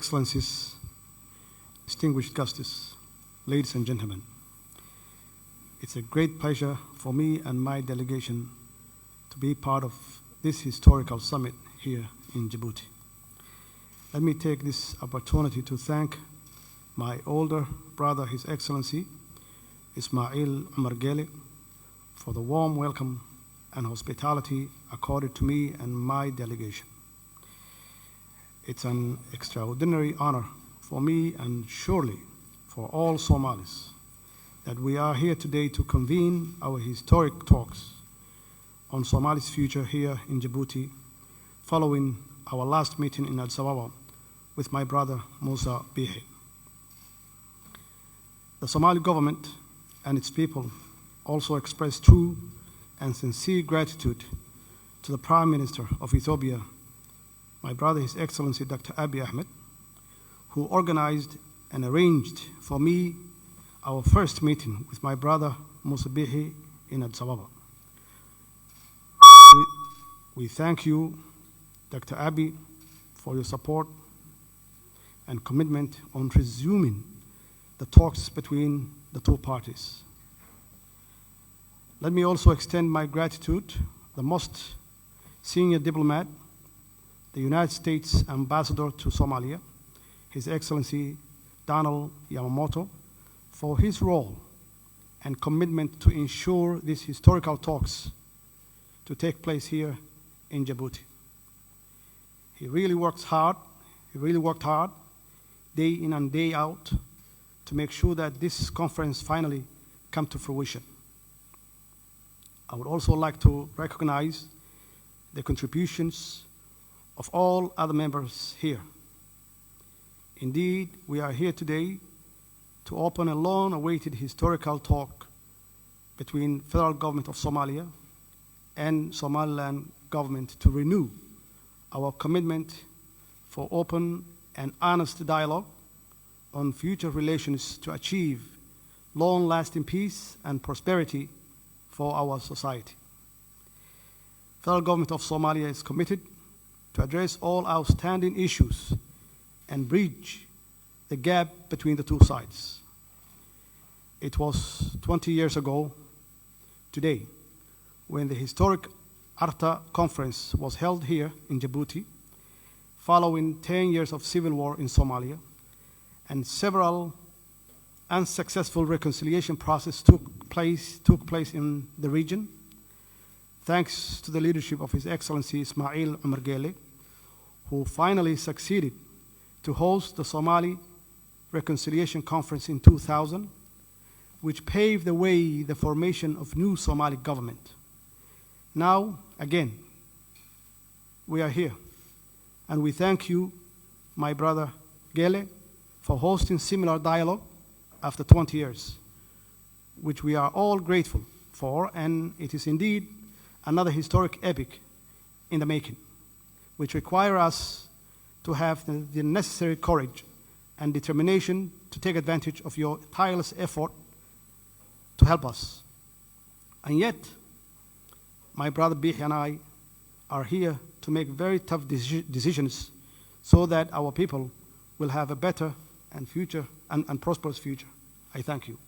Excellencies, distinguished guests, ladies and gentlemen. It's a great pleasure for me and my delegation to be part of this historical summit here in Djibouti. Let me take this opportunity to thank my older brother, His Excellency Ismail Omar Gele, for the warm welcome and hospitality accorded to me and my delegation. It's an extraordinary honor for me and surely for all Somalis that we are here today to convene our historic talks on Somali's future here in Djibouti, following our last meeting in Addis Ababa with my brother Musa Bihi. The Somali government and its people also express true and sincere gratitude to the Prime Minister of Ethiopia, my brother, His Excellency Dr. Abiy Ahmed, who organized and arranged for me our first meeting with my brother Musa Bihi in Addis Ababa. We thank you, Dr. Abiy, for your support and commitment on resuming the talks between the two parties. Let me also extend my gratitude to the most senior diplomat, the United States Ambassador to Somalia, His Excellency Donald Yamamoto, for his role and commitment to ensure these historical talks to take place here in Djibouti. He really worked hard, day in and day out, to make sure that this conference finally come to fruition. I would also like to recognize the contributions of all other members here. Indeed, we are here today to open a long-awaited historical talk between federal government of Somalia and Somaliland government to renew our commitment for open and honest dialogue on future relations to achieve long-lasting peace and prosperity for our society. Federal government of Somalia is committed to address all outstanding issues and bridge the gap between the two sides. It was 20 years ago today when the historic Arta conference was held here in Djibouti, following 10 years of civil war in Somalia, and several unsuccessful reconciliation processes took place in the region, thanks to the leadership of His Excellency Ismail Omar Gele, who finally succeeded to host the Somali Reconciliation Conference in 2000, which paved the way the formation of new Somali government. Now, again, we are here, and we thank you, my brother Gele, for hosting similar dialogue after 20 years, which we are all grateful for, and it is indeed another historic epic in the making, which require us to have the necessary courage and determination to take advantage of your tireless effort to help us. And yet, my brother Bihi and I are here to make very tough decisions so that our people will have a better and prosperous future. I thank you.